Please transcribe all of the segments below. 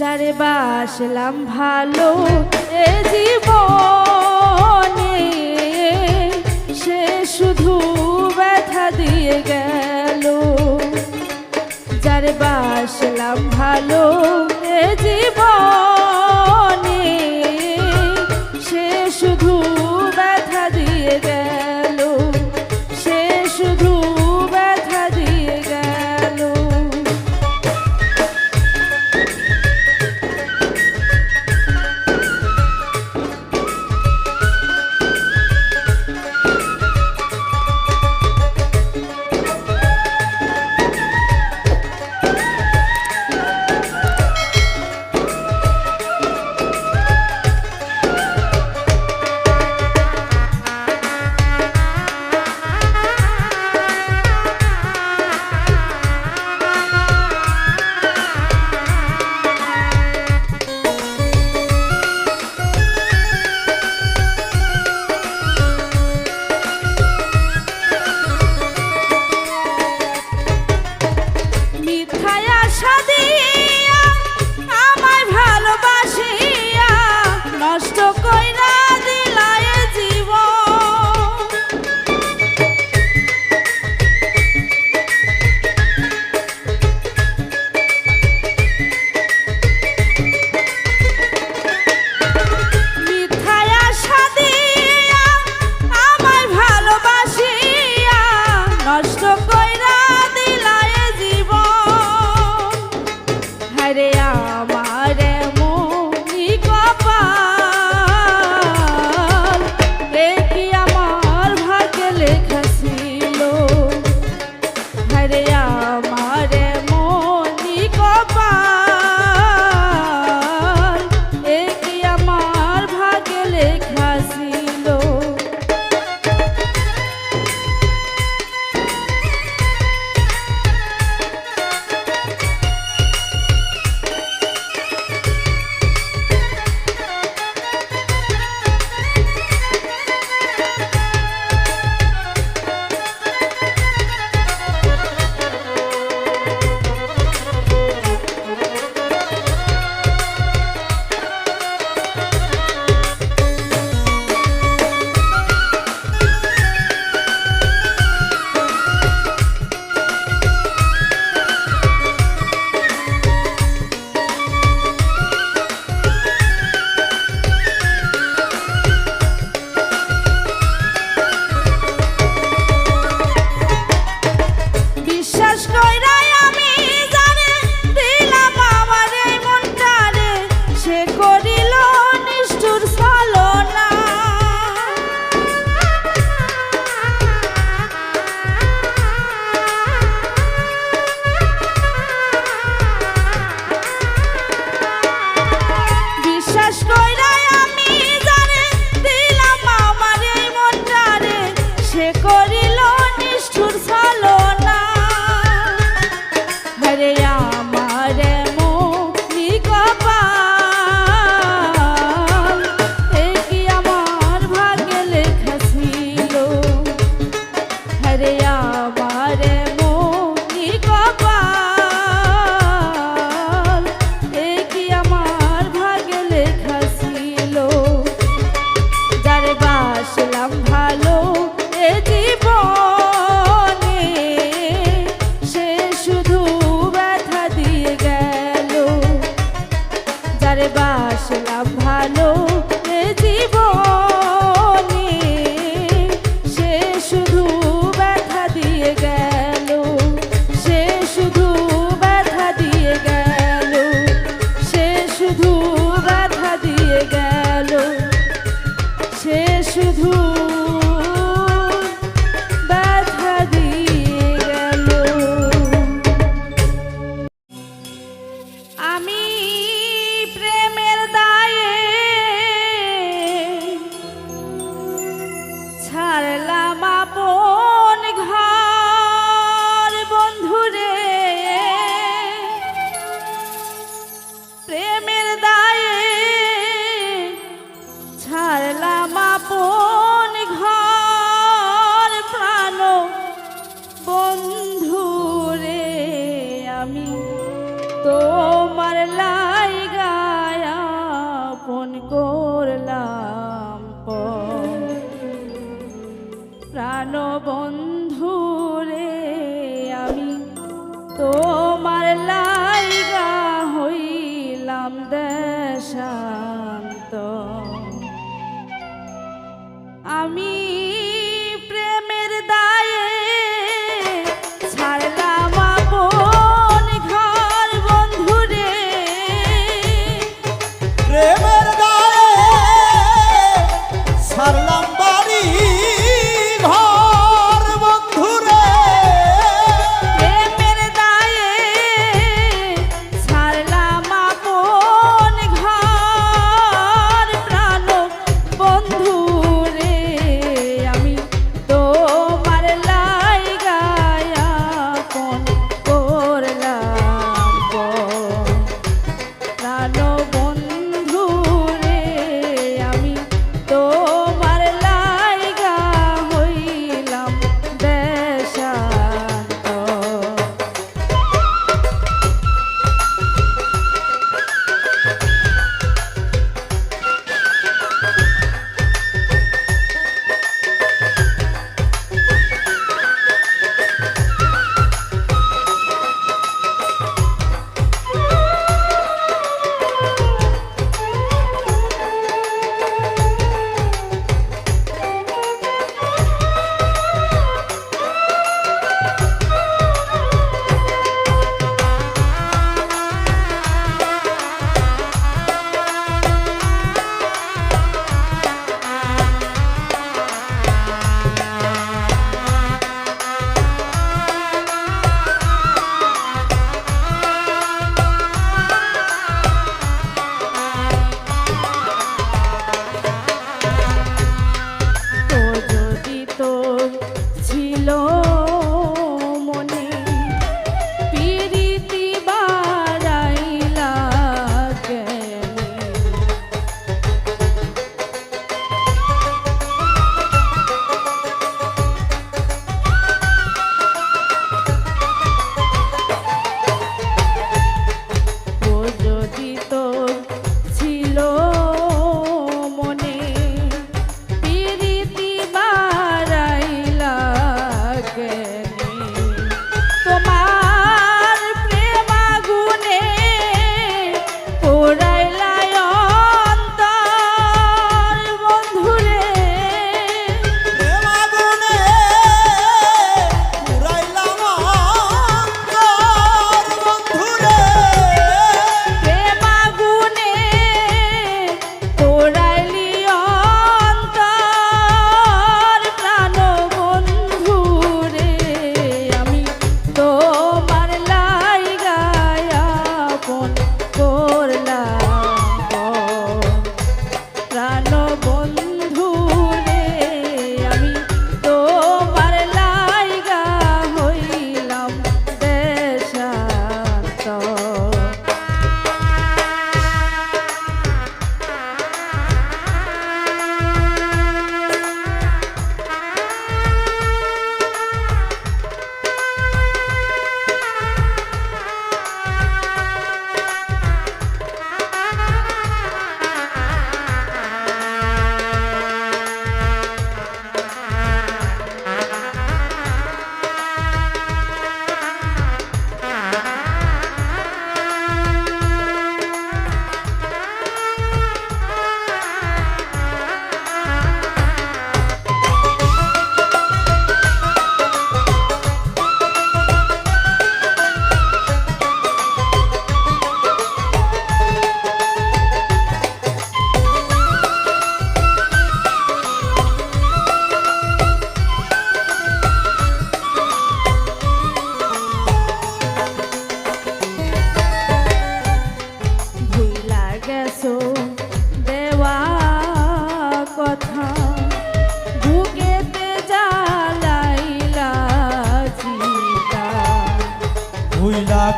যারে বাসলাম ভালো এ জীবনে সে শুধু ব্যথা দিয়ে গেল। যারে বাসলাম ভালো এ জীবনে সে শুধু ব্যথা দিয়ে গেল, সে শুধু ব্যথা দিয়ে গেল। বাসলাম ভালো এ জীবনে সে শুধু ব্যথা দিয়ে গেল, সে শুধু ব্যথা দিয়ে গেল, সে শুধু ব্যথা দিয়ে গেল, সে শুধু ব্যথা দিয়ে গেল। আমি প্রেমের দায়ে ছাড়লাম আপন ঘর, বন্ধুরে প্রেমের দায়ে ছাড়লাম আপন ঘর, প্রাণ বন্ধুরে আমি তোমার লাইগা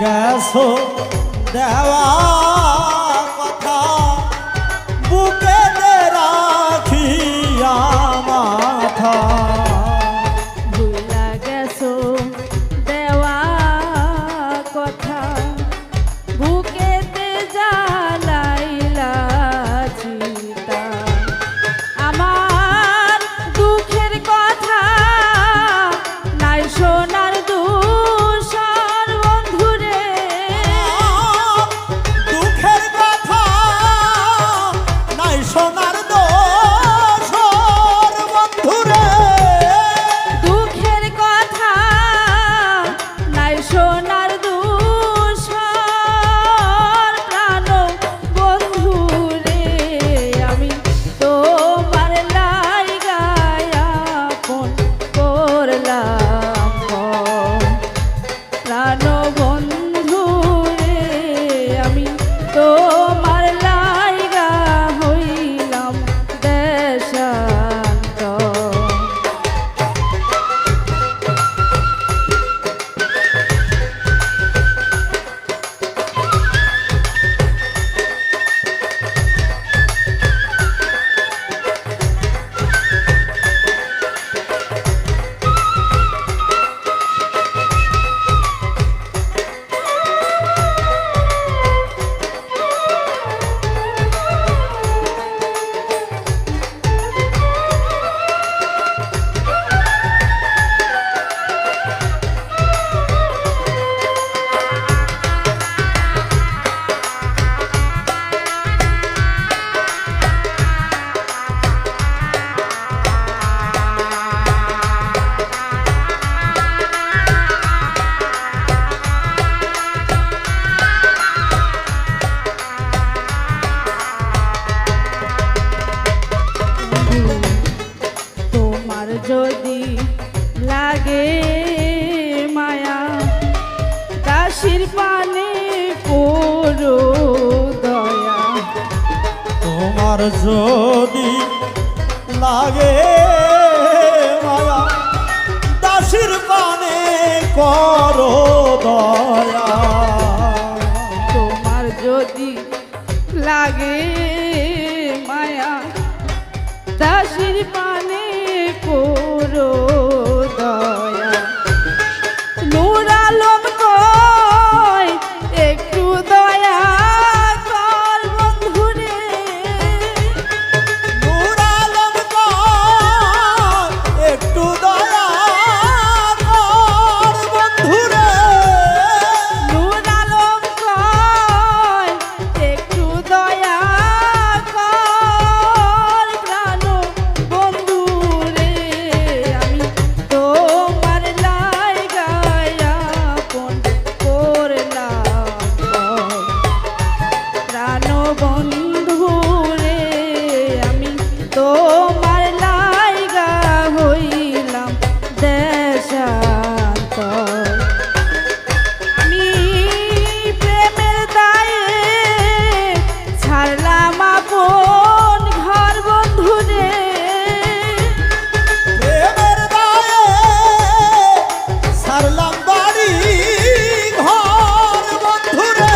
গেছো দেওয়া কথা বুকেতে রাখিয়া মাথা ভুলা গেছো দেওয়া কথা বুকেতে জ্বালাইলা চিতা আমার দুঃখের কথা নাই শোনার দূষণ বন্ধুরে দুঃখের কথা নাই শোনার দোষর বন্ধুরে দুঃখের কথা নাই শোনার দূষণ প্রাণ বন্ধুরে আমি তোমার লাইগায় আপন করলাম প্রাণ বন্ধুরে আমি তোমার লাইগা হইলাম দেশান্তর তোমার যদি লাগে মায়া দাসির পানে করো দয়া তোমার যদি লাগে মায়া দাসির পানে করো দয়া তোমার যদি লাগে মায়া দাসির পানে করো দয়া নূর আলম কয় একটু দয়া কর বন্ধুরে নূর আলম কয় একটু দয়া কর বন্ধুরে নূর আলম কয় একটু দয়া কর প্রাণ বন্ধুরে আমি তোমার লাইগায় আপন করলাম প্রাণ বন্ধুরে আমি তোমার লাইগা হইলাম দেশান্তর আমি প্রেমের দায়ে ছাড়লাম আপন ঘর বন্ধুরে প্রেমের দায়ে সারলাম বাড়ি ঘর বন্ধুরে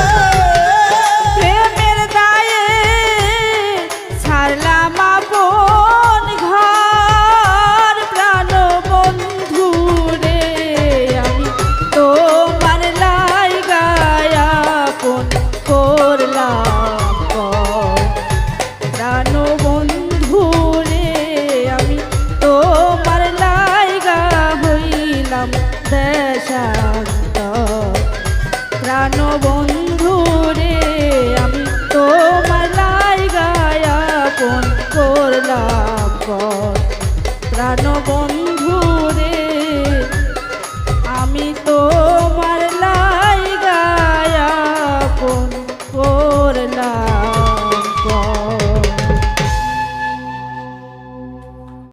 প্রেমের দায়ে ছাড়লাম আপন ঘর প্রাণ বন্ধুরে আমি তোমার লাইগায় আপন করলাম প্রাণ বন্ধুরে আমি তোমার লাইগা হইলাম দেশান্তর প্রাণ বন্ধুরে আমি তোমার লাইগায় আপন করলাম প্রাণ বন্ধুরে আমি তোমার লাইগায় আপন করলাম